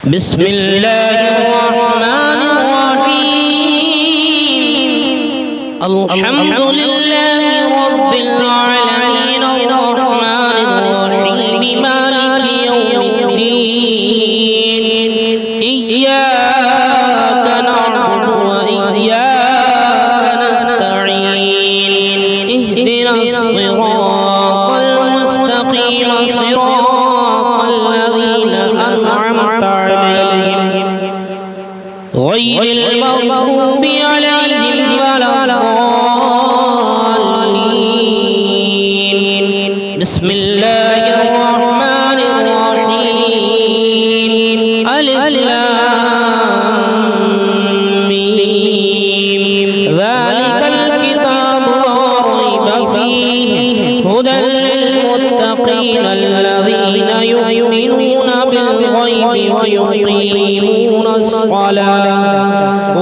بسم الله الرحمن الرحيم الحمد لله رب العالمين الرحمن الرحيم مالك يوم الدين إياك نعبد وإياك نستعين اهدنا الصراط المستقيم صراط الذين أنعمت عليهم غير المغضوب عليهم ولا الضالين بسم الله الرحمن الرحيم ألف لام ميم ذلك الكتاب لا ريب فيه هدى للمتقين الذين يؤمنون بالغيب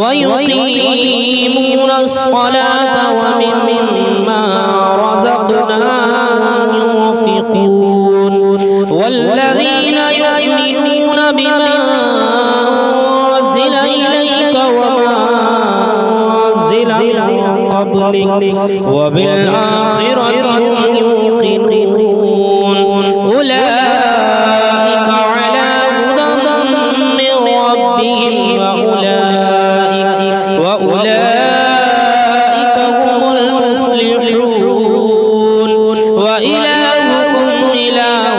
ويقيمون الصلاة ومما رزقناهم ينفقون والذين يؤمنون بما أنزل إليك وما أنزل من قبلك وبالآخرة هم يوقنون أولئك على هدى من ربهم وأولئك هم المفلحون وإلهكم إله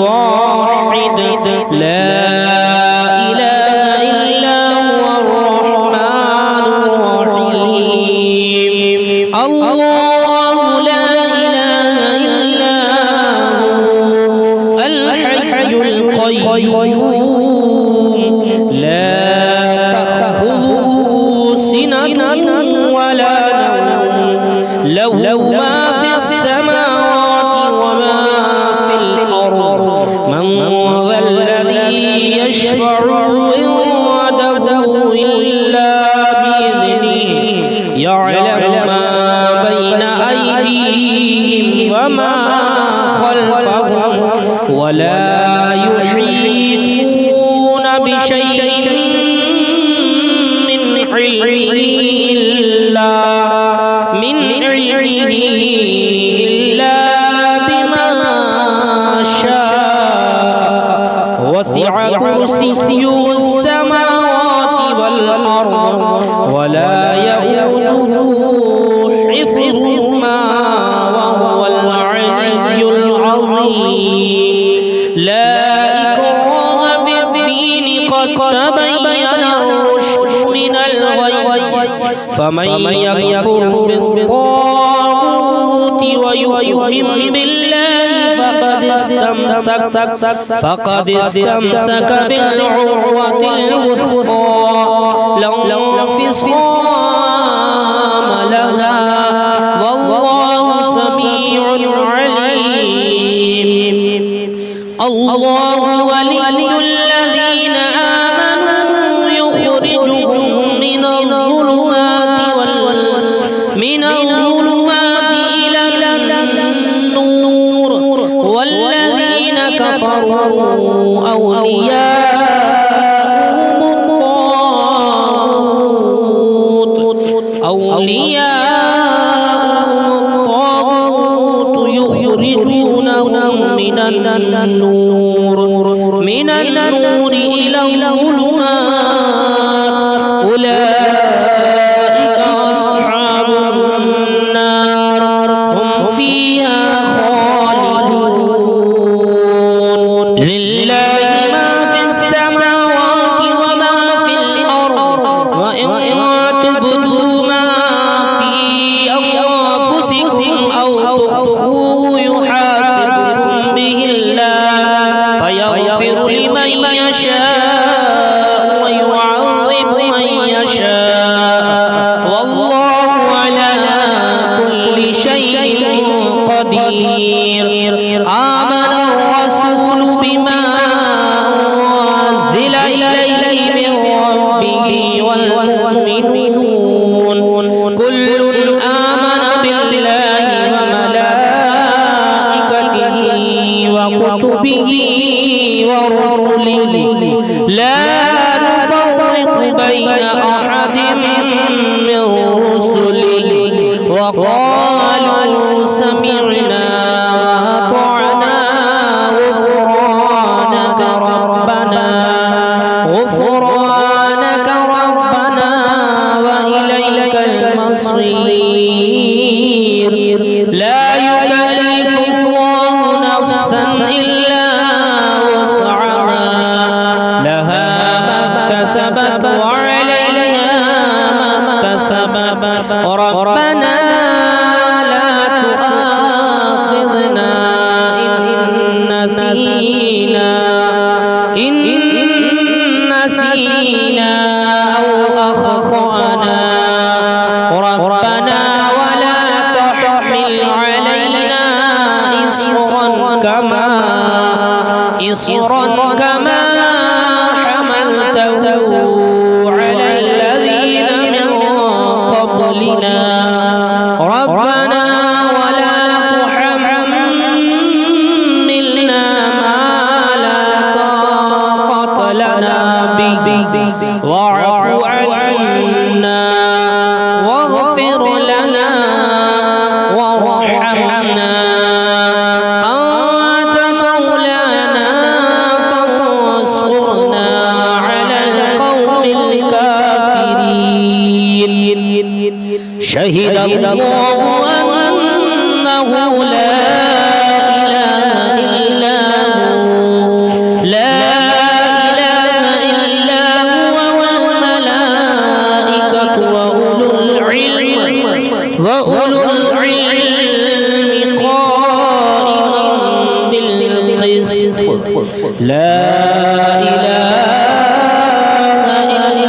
واحد لا إله إلا هو الرحمن الرحيم الله لا إله إلا هو الحي القيوم لا تأخذه سنة ولا نوم له ما في السماوات وما في الأرض من ذا الذي يشفع عنده إلا بإذنه يعلم ما بين أيديهم وما خلفهم ولا يحيطون بشيء من علمه إلا بما شاء وسع كرسيه السماوات والأرض ولا يؤوده حفظهما وهو العلي العظيم لا إكراه في الدين قد تبين الرشد من الغي فمن يكفر بالطاغوت ويؤمن بالله فقد استمسك بالعروة الوثقى لا انفصام لها والله سميع عليم الله ولي الذين آمنوا يخرجهم من الظلمات إلى النور والذين كفروا أولياءهم الطاغوت يخرجونهم من النور إلى الظلمات أولئك أصحاب النار هم فيها خالدون لله ما في السماوات وما في الأرض وإن تبدوا ما في أنفسكم أو تخفوه يحاسبكم به الله فيغفر لمن يشاء ويعذب من يشاء والله على كل شيء قدير آمن الرسول بما أنزل إليه من ربه والمؤمنون كل آمن بالله وملائكته وكتبه ورسله لا نفرق بين أحد من رسله وقالوا سمعنا وأطعنا غفرانك ربنا وإليك المصير لا يكلف الله نفسا إلا وسعها لها ما اكتسبت وعليها ما اكتسبت ربنا لا تؤاخذنا إن نسينا أو أخطأنا ربنا ولا تحمل علينا إصرا كما حملته على الذين من قبلنا ربنا ولا تحملنا ما لا طاقة لنا به واعف عنا واغفر لنا وارحمنا أنت مولانا فانصرنا على القوم الكافرين شهد الله أنه لا إله إلا هو والملائكة وأولو العلم قائما بالقسط لا إله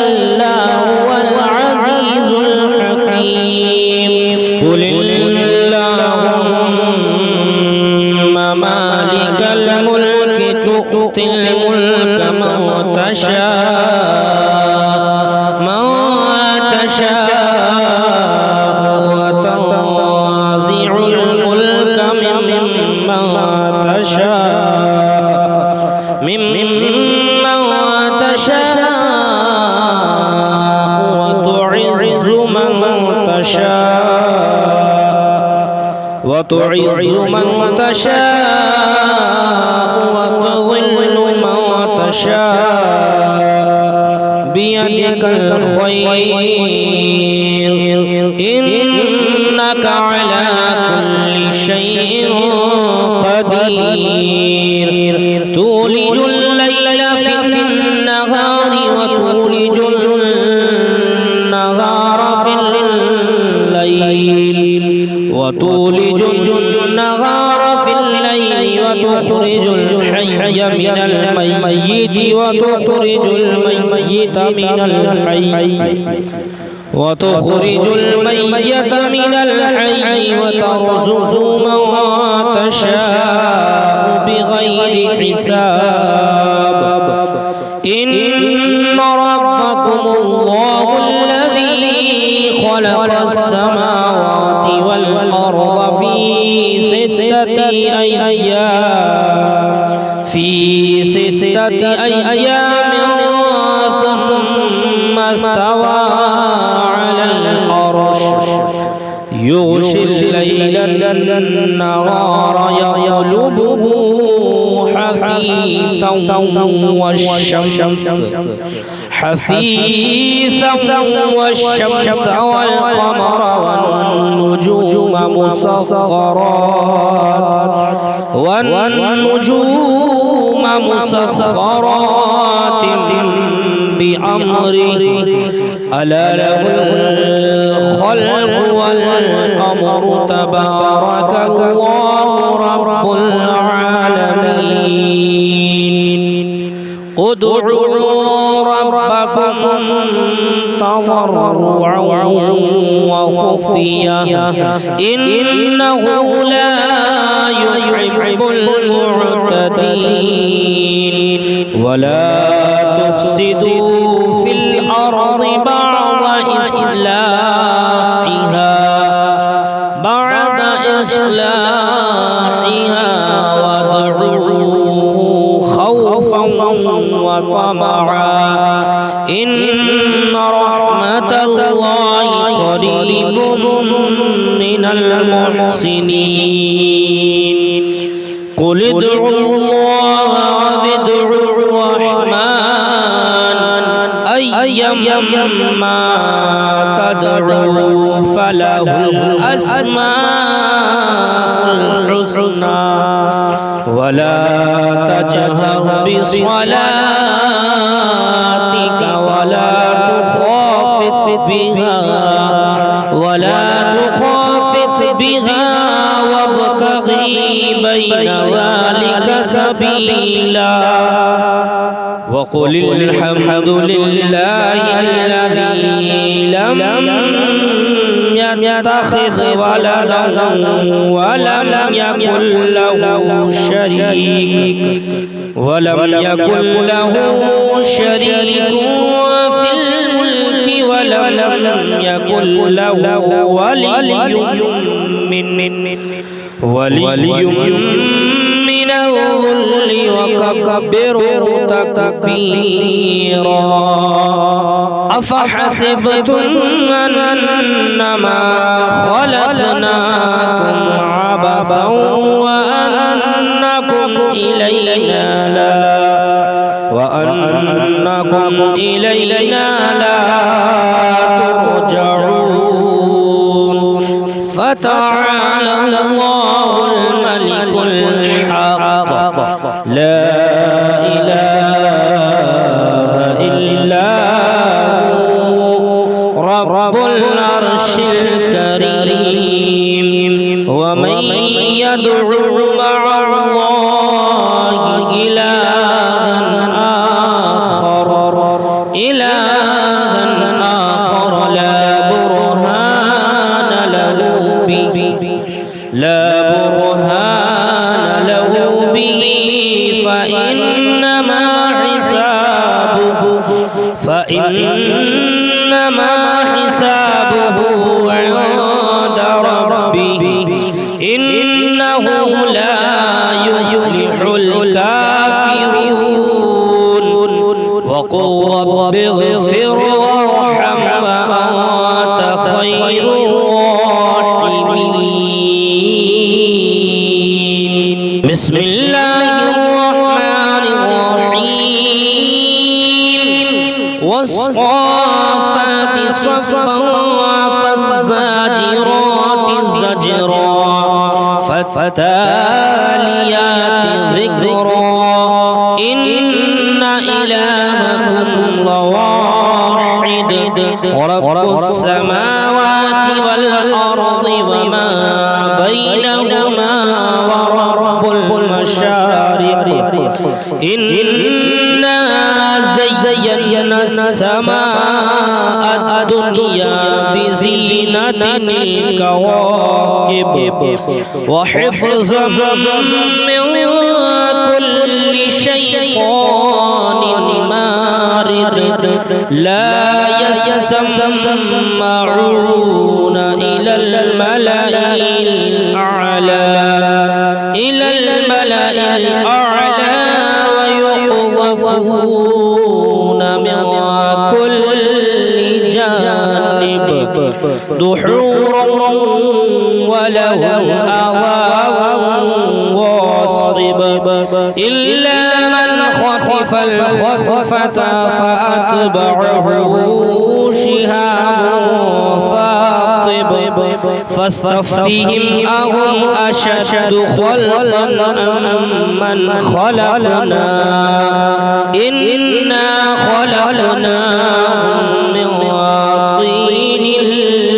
إلا هو العزيز الحكيم قل اللهم مالك الملك تؤتي الملك من تشاء وتنزع الملك ممن تشاء وتعز من تشاء وتضل من تشاء بيدك الخير إنك على كل شيء قدير تولج الليل في النهار وتولج النهار في الليل وتخرج الحي من الميت وتخرج الميت من الحي وترزق من تشاء بغير حساب إن ربكم الله الذي خلق السماوات والأرض في ستة أيام ثم استوى على العرش يغشي الليل النهار يطلبه حثيثا والشمس والقمر والنجوم مسخرات بأمره ألا له الخلق والأمر تبارك الله رب العالمين ادعوا ربكم تضرعا وخفيا إنه لا يحب المعتدين ولا تفسدوا في الأرض بعد إصلاحها وادعوه خوفا وطمعا إن رحمة الله قريب من المحسنين قل ادعوا الله وادعوا الرحمن أيما تدعوا فله الأسماء الحسنى ولا تجهر بصلاتك ولا تخافت بها وابتغي بين ذلك سبيلا وقل الحمد لله الذي لم يتخذ ولدا ولم يكن له شريك في الملك ولم يكن له ولي من الذل وكبره تكبيرا أفحسبتم أنما خلقناكم عبثا وأنكم إلينا لا ترجعون فتعالى الله الملك الحق لا إله إلا هو رب العرش الكريم ومن يدعو مع الله إلها آخر لا برهان له به فإنما حسابه عند ربه إنه لا يفلح الكافرون وقل رب اغفر وارحم وأنت خير الراحمين بسم الله الرحمن الرحيم والصافات صفا فالزاجرات زجرا فالتاليات ذكرا إن إلهكم لواحد رب السماوات والأرض وما بينهما ورب المشارق إنا زينا السماء الدنيا بزينة الكواكب وحفظا من كل شيطان مارد لا يسمعون إلى الملأ الأعلى ويقذفون من كل جانب دحورا ولهم عذاب واصب إلا من خطف الخطفة فأتبعه شهاب ثاقب فاستفتهم أهم أشد خلقا أم من خلقنا إنا خلقناهم من طين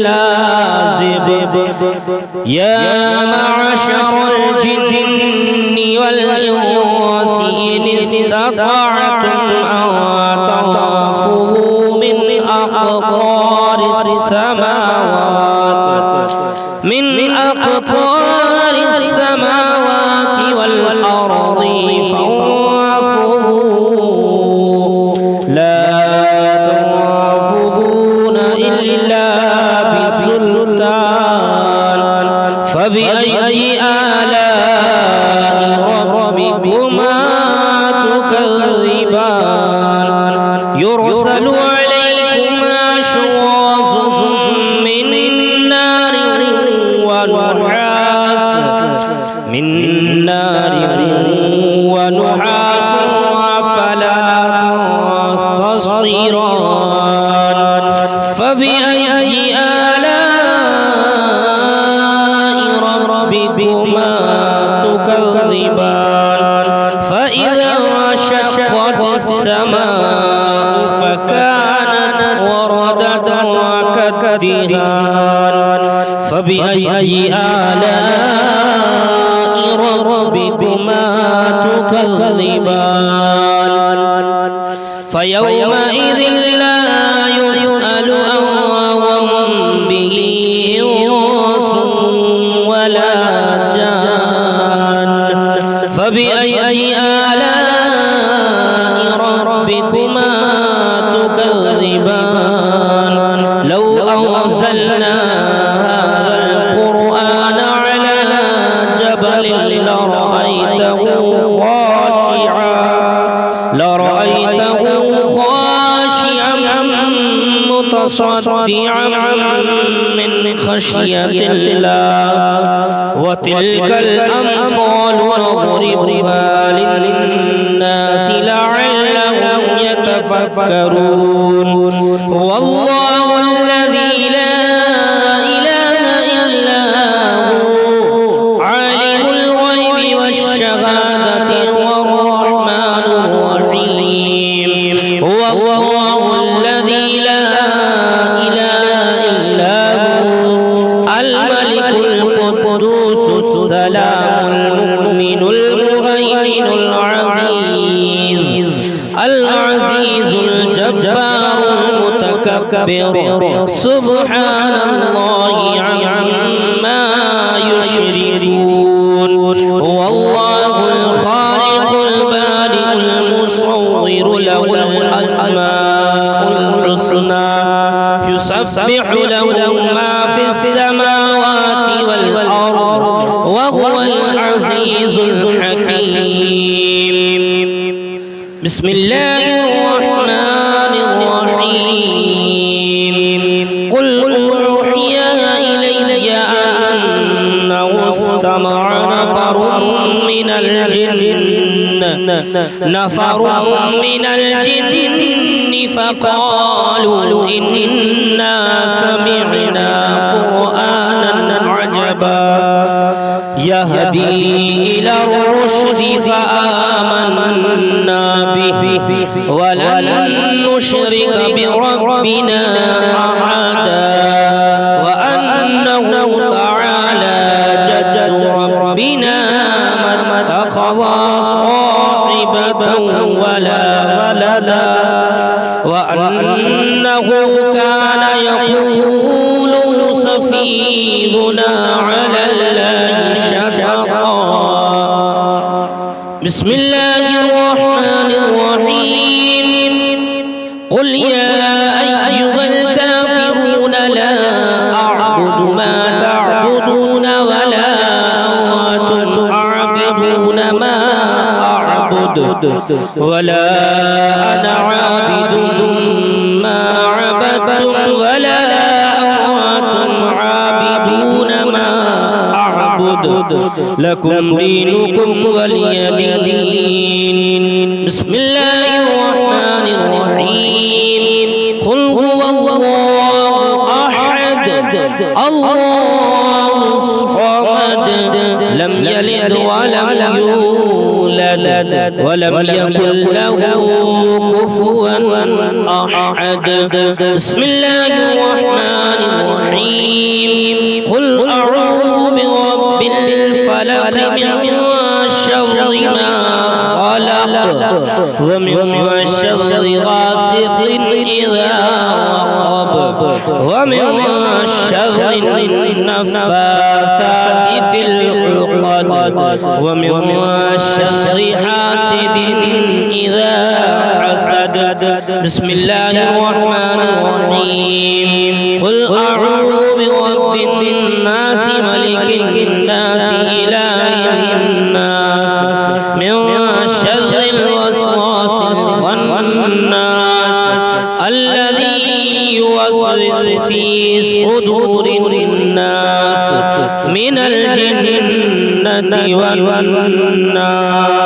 لازب يا معشر الجن والإنس إن استطعتم أن تنفذوا من أقطار السماوات والأرض فانفذوا لا تنفذون إلا بسلطان فبأي آلاء ربكما تكذبان يرسل عليكما شواظ من نار ونحاس فلا تصطيران فبأي آلاء ربكما تكذبان فإذا انشقت السماء فكانت وردة كالدهان فبأي آلاء ربكما تكذبان فيومئذ لا يسأل عن ذنبه إنس ولا جان فبأي آلاء ربكما تكذبان لو أنزلنا هذا القرآن على جبل لرأيته خاشعا متصدعا من خشية الله وتلك الأمثال نضربها للناس لعلهم يتفكرون هو الله الذي لا إله إلا هو عالم الغيب والشهادة هو الرحمن الرحيم هو الله الذي لا إله إلا هو الملك القدوس السلام المؤمن المهيمن العزيز الجبار المتكبر سبحان الله عما يشركون هو الله الخالق البارئ المصور له الأسماء الحسنى يسبح له ما في السماوات والأرض وهو العزيز الحكيم بسم الله الرحمن الرحيم قل أوحي إلي أنه استمع نفر من الجن فقالوا إنا سمعنا قرآنا عجبا يهدي إلى الرشد فآمنا به ولن نشرك بربنا أحدا وأنه تعالى جد ربنا ما اتخذ صاحبة ولا ولدا وأنه كان يقول سفيهنا على الله شططا بسم الله الرحمن الرحيم قل يا أيها الكافرون لا أعبد ما تعبدون ولا أنتم عابدون ما أعبد ولا أنا عابد ما عبدتم ولا أنتم عابدون ما أعبد لكم دينكم ولي دين بسم الله الرحمن الرحيم قل هو الله أحد الله الصمد لم يلد ولم يولد ولم يكن له كفوا أحد بسم الله الرحمن الرحيم قل أعوذ برب الفلق من شر ما خلق ومن شر غاسق إذا وقب ومن شر النفاثات في العقد ومن شر حاسد إذا حسد بسم الله الرحمن الرحيم قل أعوذ برب الناس ملك الناس إله الناس من شر الوسواس الخناس الذي يوسوس في صدور الناس من الجنة والناس